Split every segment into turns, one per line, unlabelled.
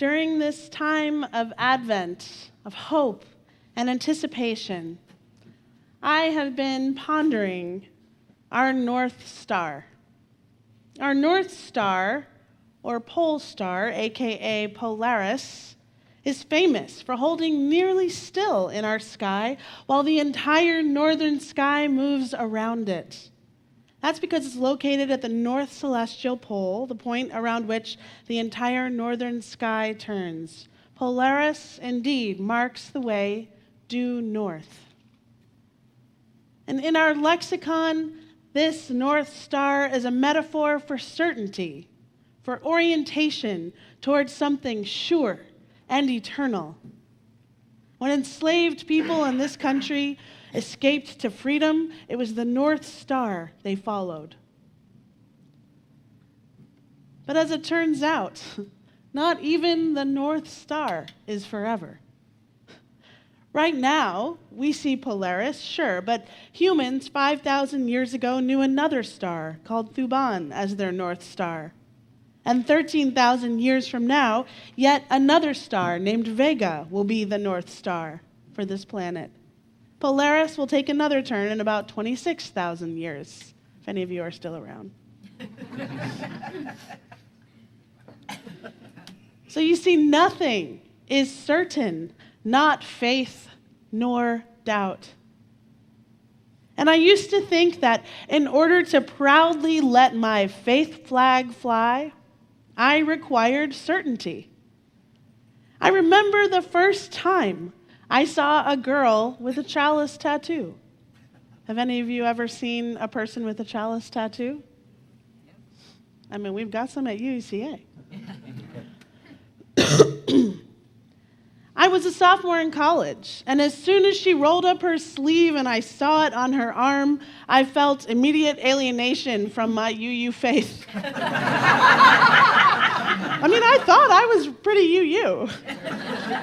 During this time of Advent, of hope and anticipation, I have been pondering our North Star. Our North Star, or Pole Star, aka Polaris, is famous for holding nearly still in our sky while the entire northern sky moves around it. That's because it's located at the North Celestial Pole, the point around which the entire northern sky turns. Polaris, indeed, marks the way due north. And in our lexicon, this North Star is a metaphor for certainty, for orientation towards something sure and eternal. When enslaved people in this country escaped to freedom, it was the North Star they followed. But as it turns out, not even the North Star is forever. Right now, we see Polaris, sure, but humans 5,000 years ago knew another star called Thuban as their North Star. And 13,000 years from now, yet another star named Vega will be the North Star for this planet. Polaris will take another turn in about 26,000 years, if any of you are still around. So you see, nothing is certain, not faith nor doubt. And I used to think that in order to proudly let my faith flag fly, I required certainty. I remember the first time I saw a girl with a chalice tattoo. Have any of you ever seen a person with a chalice tattoo? I mean, we've got some at UUCA. I was a sophomore in college, and as soon as she rolled up her sleeve and I saw it on her arm, I felt immediate alienation from my UU faith. I mean, I thought I was pretty UU,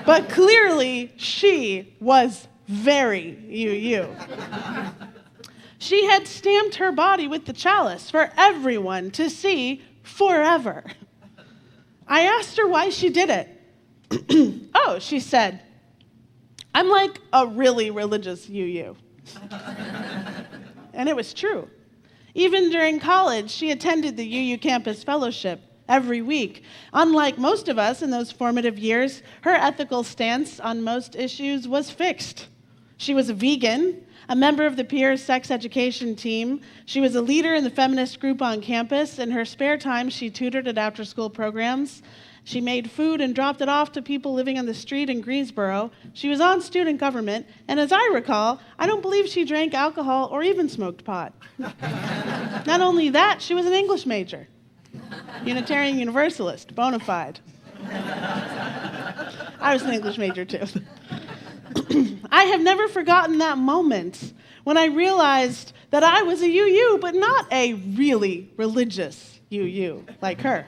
but clearly she was very UU. She had stamped her body with the chalice for everyone to see forever. I asked her why she did it. Oh, she said, I'm like a really religious UU. And it was true. Even during college, she attended the UU Campus Fellowship every week. Unlike most of us in those formative years, her ethical stance on most issues was fixed. She was a vegan, a member of the peer sex education team. She was a leader in the feminist group on campus. In her spare time, she tutored at after-school programs. She made food and dropped it off to people living on the street in Greensboro. She was on student government, and as I recall, I don't believe she drank alcohol or even smoked pot. Not only that, she was an English major. Unitarian Universalist, bona fide. I was an English major too. I have never forgotten that moment when I realized that I was a UU, but not a really religious UU like her.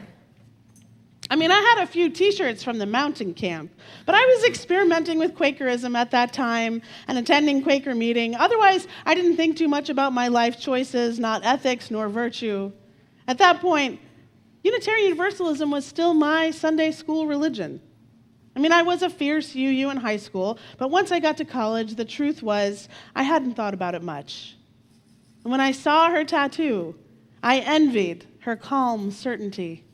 I mean, I had a few t-shirts from the mountain camp, but I was experimenting with Quakerism at that time and attending Quaker meeting. Otherwise, I didn't think too much about my life choices, not ethics nor virtue. At that point, Unitarian Universalism was still my Sunday school religion. I mean, I was a fierce UU in high school, but once I got to college, the truth was I hadn't thought about it much. And when I saw her tattoo, I envied her calm certainty.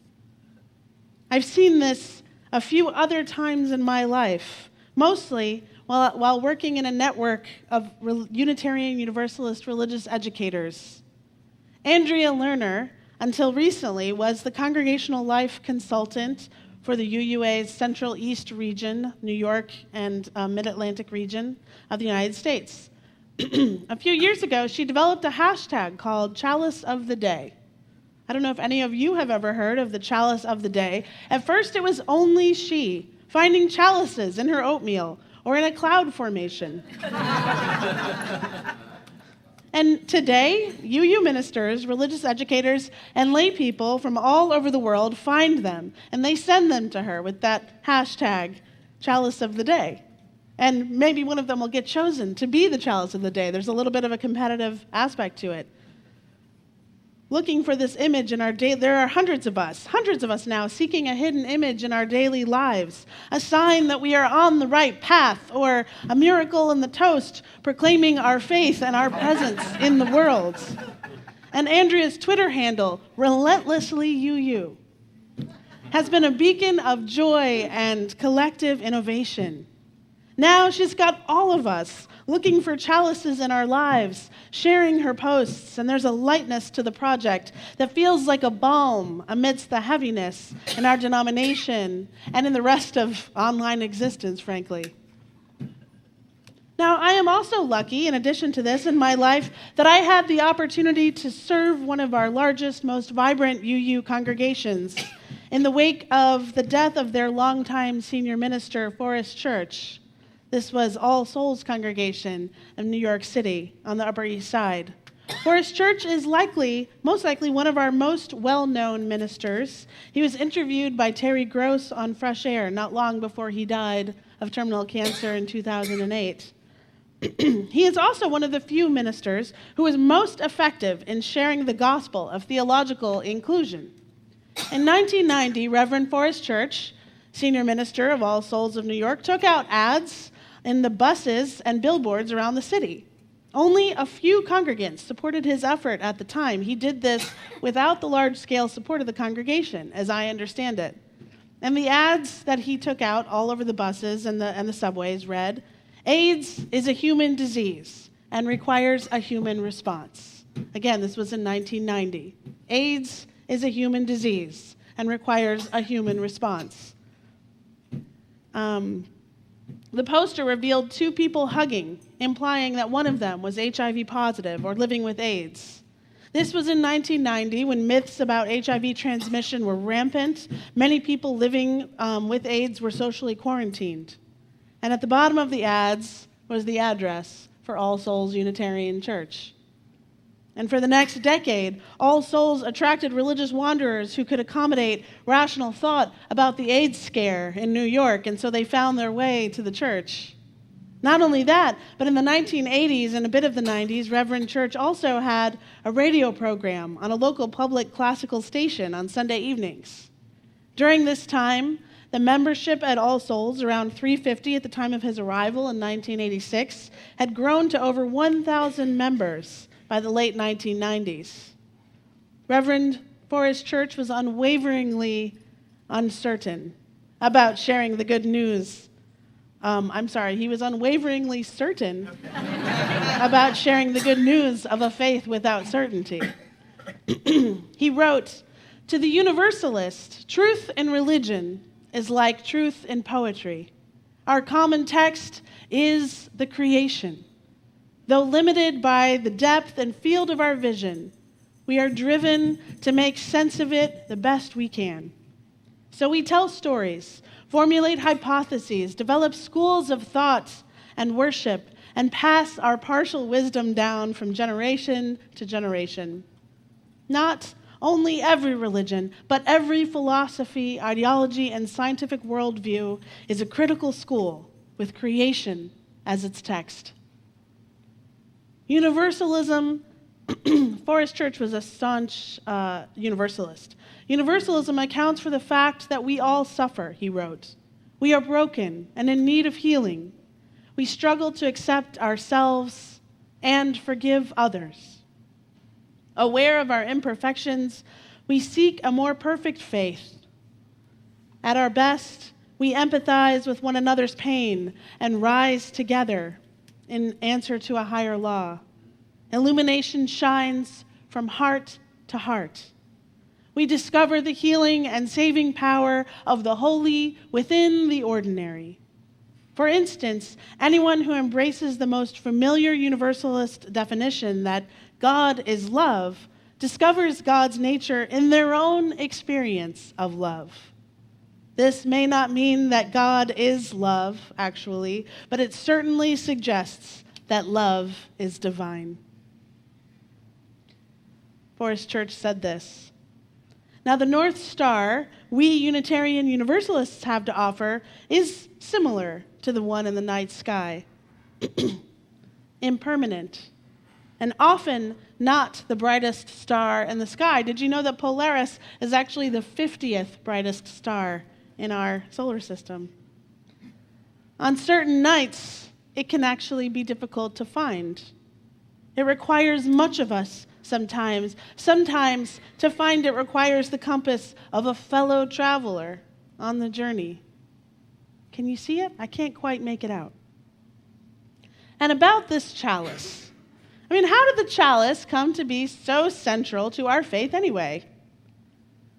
I've seen this a few other times in my life, mostly while working in a network of Unitarian Universalist religious educators. Andrea Lerner, until recently, was the congregational life consultant for the UUA's Central East region, New York and Mid-Atlantic region of the United States. A few years ago, she developed a hashtag called Chalice of the Day. I don't know if any of you have ever heard of the Chalice of the Day. At first, it was only she, finding chalices in her oatmeal or in a cloud formation. And today, UU ministers, religious educators, and lay people from all over the world find them, and they send them to her with that hashtag, Chalice of the Day. And maybe one of them will get chosen to be the Chalice of the Day. There's a little bit of a competitive aspect to it. looking for this image in our day. There are hundreds of us now seeking a hidden image in our daily lives, a sign that we are on the right path, or a miracle in the toast proclaiming our faith and our presence in the world. And Andrea's Twitter handle, relentlessly UU, has been a beacon of joy and collective innovation. Now she's got all of us looking for chalices in our lives, sharing her posts, and there's a lightness to the project that feels like a balm amidst the heaviness in our denomination and in the rest of online existence, frankly. Now, I am also lucky, in addition to this, in my life, that I had the opportunity to serve one of our largest, most vibrant UU congregations in the wake of the death of their longtime senior minister, Forest Church. This was All Souls congregation in New York City on the Upper East Side. Forest Church is most likely one of our most well-known ministers. He was interviewed by Terry Gross on Fresh Air not long before he died of terminal cancer in 2008. He is also one of the few ministers who is most effective in sharing the gospel of theological inclusion. In 1990, Reverend Forest Church, senior minister of All Souls of New York, took out ads in the buses and billboards around the city. Only a few congregants supported his effort at the time. He did this without the large-scale support of the congregation, as I understand it. And the ads that he took out all over the buses and the subways read, "AIDS is a human disease and requires a human response." Again, this was in 1990. AIDS is a human disease and requires a human response. The poster revealed two people hugging, implying that one of them was HIV positive or living with AIDS. This was in 1990 when myths about HIV transmission were rampant. Many people living with AIDS were socially quarantined. And at the bottom of the ads was the address for All Souls Unitarian Church. And for the next decade, All Souls attracted religious wanderers who could accommodate rational thought about the AIDS scare in New York, and so they found their way to the church. Not only that, but in the 1980s and a bit of the 90s, Reverend Church also had a radio program on a local public classical station on Sunday evenings. During this time, the membership at All Souls, around 350 at the time of his arrival in 1986, had grown to over 1,000 members by the late 1990s. Reverend Forest Church was unwaveringly uncertain about sharing the good news. He was unwaveringly certain about sharing the good news of a faith without certainty. He wrote, "To the universalist, truth in religion is like truth in poetry. Our common text is the creation. Though limited by the depth and field of our vision, we are driven to make sense of it the best we can. So we tell stories, formulate hypotheses, develop schools of thought and worship, and pass our partial wisdom down from generation to generation. Not only every religion, but every philosophy, ideology, and scientific worldview is a critical school with creation as its text." Universalism, Forest Church was a staunch universalist. Universalism accounts for the fact that we all suffer, he wrote. We are broken and in need of healing. We struggle to accept ourselves and forgive others. Aware of our imperfections, we seek a more perfect faith. At our best, we empathize with one another's pain and rise together in answer to a higher law. Illumination shines from heart to heart. We discover the healing and saving power of the holy within the ordinary. For instance, anyone who embraces the most familiar universalist definition that God is love discovers God's nature in their own experience of love. This may not mean that God is love, actually, but it certainly suggests that love is divine. Forest Church said this: "Now the North Star we Unitarian Universalists have to offer is similar to the one in the night sky. Impermanent, and often not the brightest star in the sky. Did you know that Polaris is actually the 50th brightest star in our solar system? On certain nights, it can actually be difficult to find. It requires much of us sometimes. Sometimes to find it requires the compass of a fellow traveler on the journey. Can you see it? I can't quite make it out. And about this chalice. How did the chalice come to be so central to our faith anyway?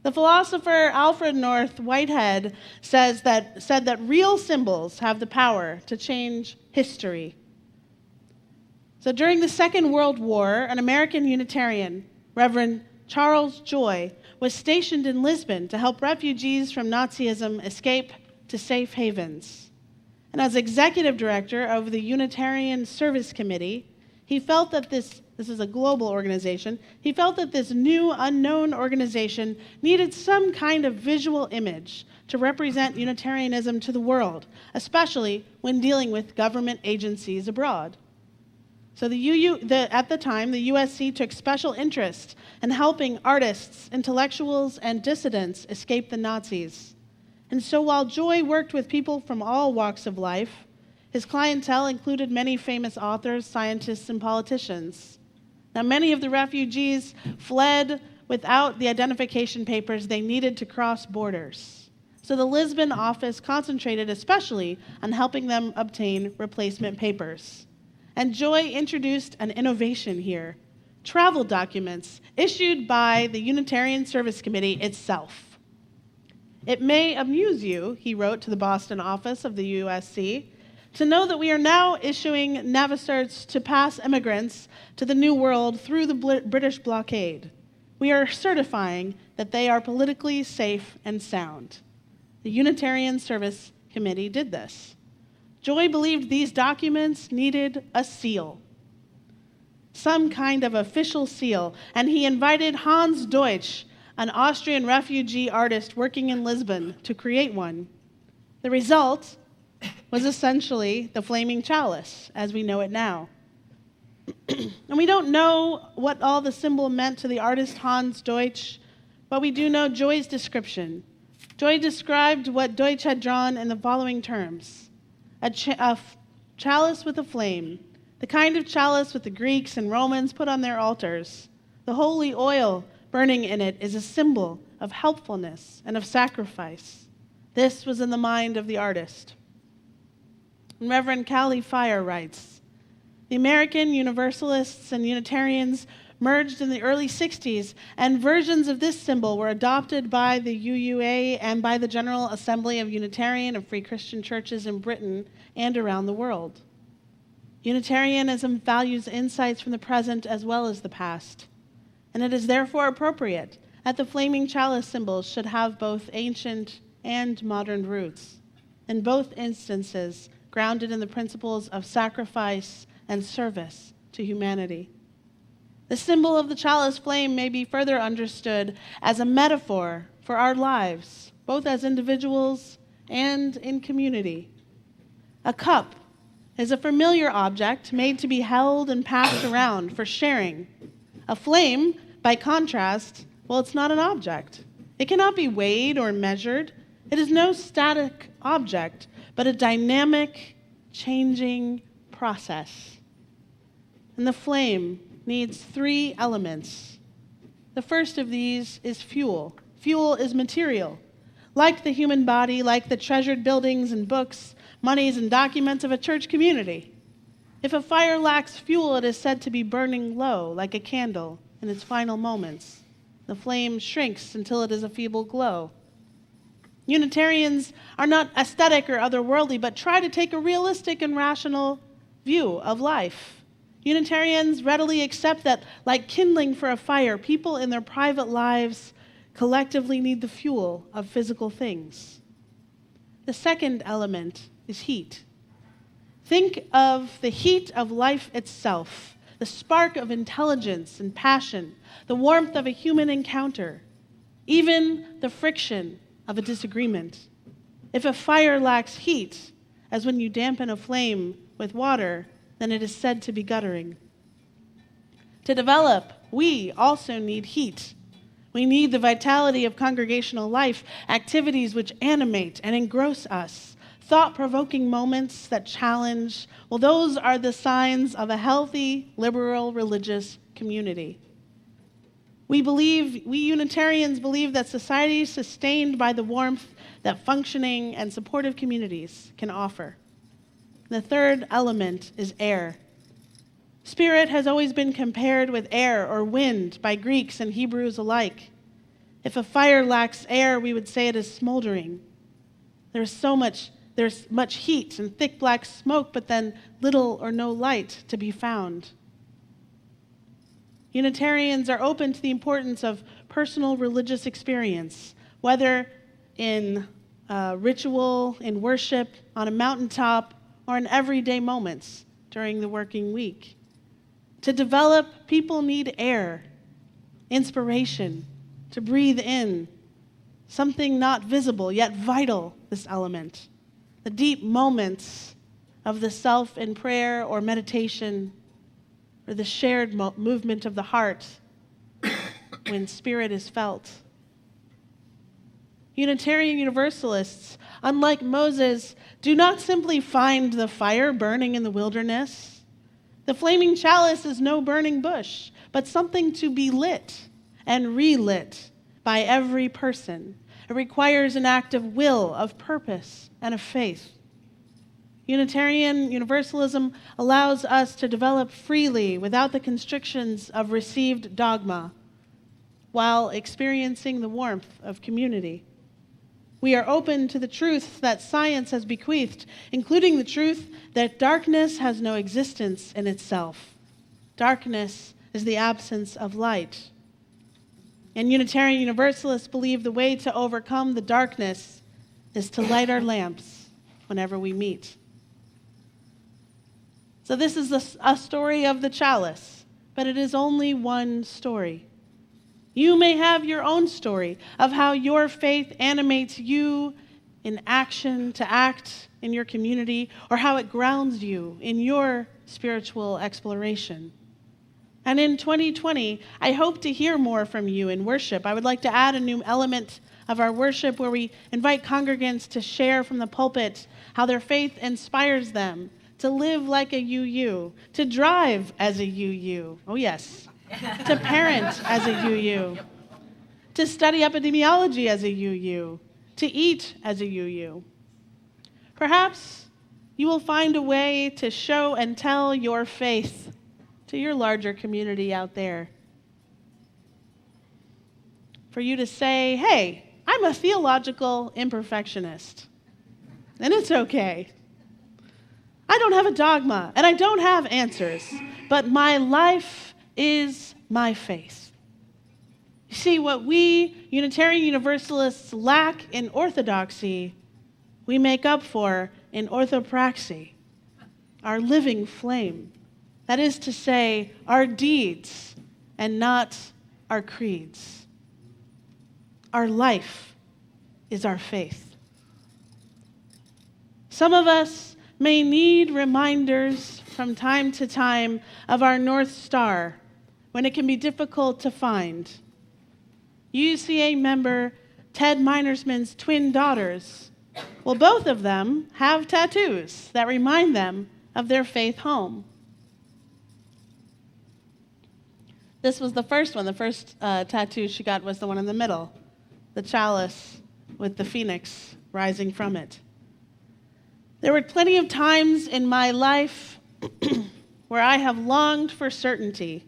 The philosopher Alfred North Whitehead said that real symbols have the power to change history. So during the Second World War, an American Unitarian, Reverend Charles Joy, was stationed in Lisbon to help refugees from Nazism escape to safe havens. And as executive director of the Unitarian Service Committee, he felt that this is a global organization, he felt that this new unknown organization needed some kind of visual image to represent Unitarianism to the world, especially when dealing with government agencies abroad. So at the time, the USC took special interest in helping artists, intellectuals, and dissidents escape the Nazis. And so while Joy worked with people from all walks of life, his clientele included many famous authors, scientists, and politicians. Now, many of the refugees fled without the identification papers they needed to cross borders. So the Lisbon office concentrated especially on helping them obtain replacement papers. And Joy introduced an innovation here: travel documents issued by the Unitarian Service Committee itself. "It may amuse you," he wrote to the Boston office of the USC, "to know that we are now issuing navicerts to pass immigrants to the New World through the British blockade. We are certifying that they are politically safe and sound." The Unitarian Service Committee did this. Joy believed these documents needed a seal, some kind of official seal, and he invited Hans Deutsch, an Austrian refugee artist working in Lisbon, to create one. The result was essentially the Flaming Chalice, as we know it now. And we don't know what all the symbol meant to the artist Hans Deutsch, but we do know Joy's description. Joy described what Deutsch had drawn in the following terms: a chalice with a flame, the kind of chalice that the Greeks and Romans put on their altars. The holy oil burning in it is a symbol of helpfulness and of sacrifice. This was in the mind of the artist. And Reverend Callie Fire writes, "The American Universalists and Unitarians merged in the early 60s, and versions of this symbol were adopted by the UUCA and by the General Assembly of Unitarian and Free Christian Churches in Britain and around the world. Unitarianism values insights from the present as well as the past, and it is therefore appropriate that the Flaming Chalice symbols should have both ancient and modern roots, in both instances grounded in the principles of sacrifice and service to humanity. The symbol of the chalice flame may be further understood as a metaphor for our lives, both as individuals and in community. A cup is a familiar object made to be held and passed around for sharing. A flame, by contrast, well, it's not an object. It cannot be weighed or measured. It is no static object, but a dynamic, changing process. And the flame needs 3 elements. The first of these is fuel. Fuel is material. Like the human body, like the treasured buildings and books, monies and documents of a church community. If a fire lacks fuel, it is said to be burning low, like a candle in its final moments. The flame shrinks until it is a feeble glow. Unitarians are not aesthetic or otherworldly, but try to take a realistic and rational view of life. Unitarians readily accept that, like kindling for a fire, people in their private lives collectively need the fuel of physical things. The second element is heat. Think of the heat of life itself, the spark of intelligence and passion, the warmth of a human encounter, even the friction of a disagreement. If a fire lacks heat, as when you dampen a flame with water, then it is said to be guttering. To develop, we also need heat. We need the vitality of congregational life, activities which animate and engross us, thought-provoking moments that challenge. Well, those are the signs of a healthy, liberal, religious community. We Unitarians believe that society is sustained by the warmth that functioning and supportive communities can offer. The third element is air. Spirit has always been compared with air or wind by Greeks and Hebrews alike. If a fire lacks air, we would say it is smoldering. There's much heat and thick black smoke, but then little or no light to be found. Unitarians are open to the importance of personal religious experience, whether in ritual, in worship, on a mountaintop, or in everyday moments during the working week. To develop, people need air, inspiration, to breathe in, something not visible yet vital, this element. The deep moments of the self in prayer or meditation, or the shared movement of the heart when spirit is felt. Unitarian Universalists, unlike Moses, do not simply find the fire burning in the wilderness. The flaming chalice is no burning bush, but something to be lit and relit by every person. It requires an act of will, of purpose, and of faith. Unitarian Universalism allows us to develop freely without the constrictions of received dogma, while experiencing the warmth of community. We are open to the truths that science has bequeathed, including the truth that darkness has no existence in itself. Darkness is the absence of light. And Unitarian Universalists believe the way to overcome the darkness is to light our lamps whenever we meet. So this is a story of the chalice, but it is only one story. You may have your own story of how your faith animates you in action to act in your community, or how it grounds you in your spiritual exploration. And in 2020, I hope to hear more from you in worship. I would like to add a new element of our worship where we invite congregants to share from the pulpit how their faith inspires them to live like a UU, to drive as a UU, oh yes, to parent as a UU, to study epidemiology as a UU, to eat as a UU. Perhaps you will find a way to show and tell your faith to your larger community out there. For you to say, hey, I'm a theological imperfectionist, and it's okay. I don't have a dogma, and I don't have answers, but my life is my faith. You see, what we Unitarian Universalists lack in orthodoxy, we make up for in orthopraxy, our living flame. That is to say, our deeds and not our creeds. Our life is our faith. Some of us may need reminders from time to time of our North Star when it can be difficult to find. UUCA member Ted Minersman's twin daughters, well, both of them have tattoos that remind them of their faith home. This was the first one. The first tattoo she got was the one in the middle, the chalice with the phoenix rising from it. There were plenty of times in my life where I have longed for certainty,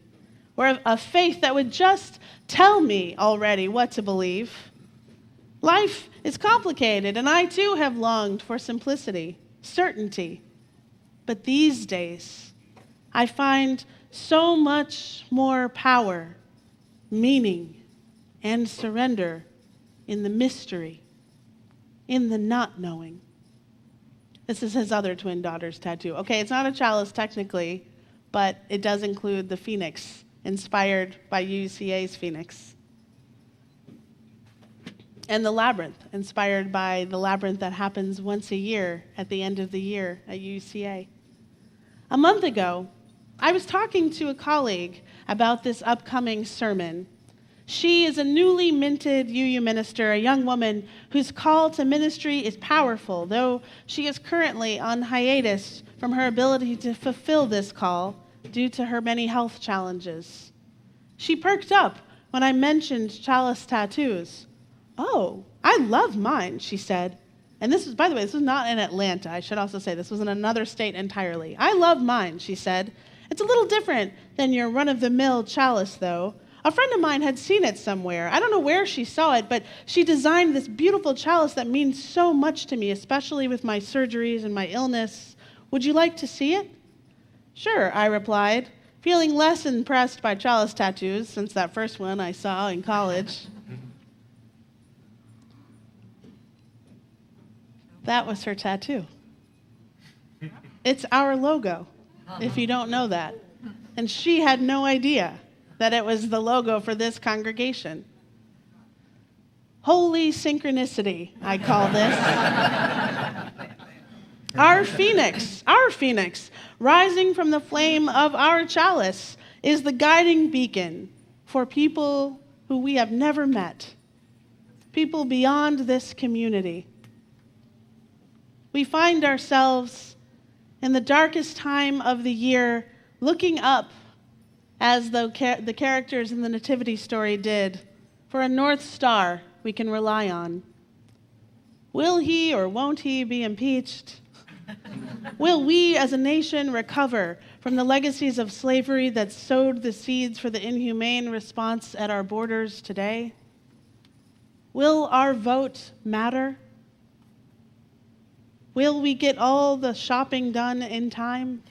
where a faith that would just tell me already what to believe. Life is complicated, and I too have longed for simplicity, certainty. But these days, I find so much more power, meaning, and surrender in the mystery, in the not knowing. This is his other twin daughter's tattoo. Okay, it's not a chalice technically, but it does include the phoenix, inspired by UUCA's phoenix. And the labyrinth, inspired by the labyrinth that happens once a year at the end of the year at UUCA. A month ago, I was talking to a colleague about this upcoming sermon. She is a newly minted UU minister, a young woman whose call to ministry is powerful, though she is currently on hiatus from her ability to fulfill this call due to her many health challenges. She perked up when I mentioned chalice tattoos. "Oh, I love mine," she said. And this was, by the way, this was not in Atlanta. I should also say this was in another state entirely. "I love mine," she said. "It's a little different than your run-of-the-mill chalice, though. A friend of mine had seen it somewhere. I don't know where she saw it, but she designed this beautiful chalice that means so much to me, especially with my surgeries and my illness. Would you like to see it?" "Sure," I replied, feeling less impressed by chalice tattoos since that first one I saw in college. That was her tattoo. It's our logo, if you don't know that. And she had no idea that it was the logo for this congregation. Holy synchronicity, I call this. Our phoenix, rising from the flame of our chalice, is the guiding beacon for people who we have never met, people beyond this community. We find ourselves in the darkest time of the year looking up, as the characters in the Nativity story did, for a North Star we can rely on. Will he or won't he be impeached? Will we as a nation recover from the legacies of slavery that sowed the seeds for the inhumane response at our borders today? Will our vote matter? Will we get all the shopping done in time?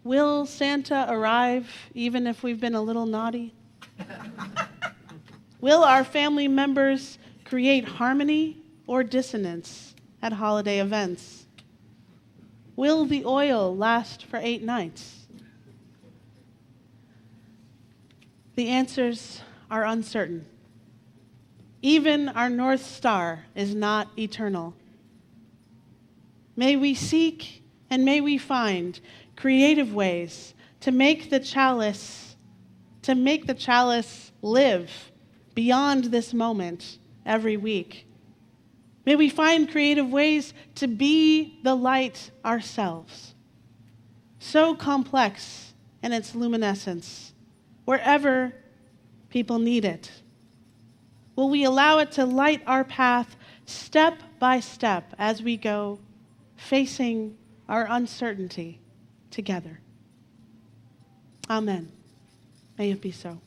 Will Santa arrive even if we've been a little naughty? Will our family members create harmony or dissonance at holiday events? Will the oil last for 8 nights? The answers are uncertain. Even our North Star is not eternal. May we seek and may we find creative ways to make the chalice live beyond this moment every week. May we find creative ways to be the light ourselves, so complex in its luminescence, wherever people need it. Will we allow it to light our path step by step as we go, facing our uncertainty together? Amen. May it be so.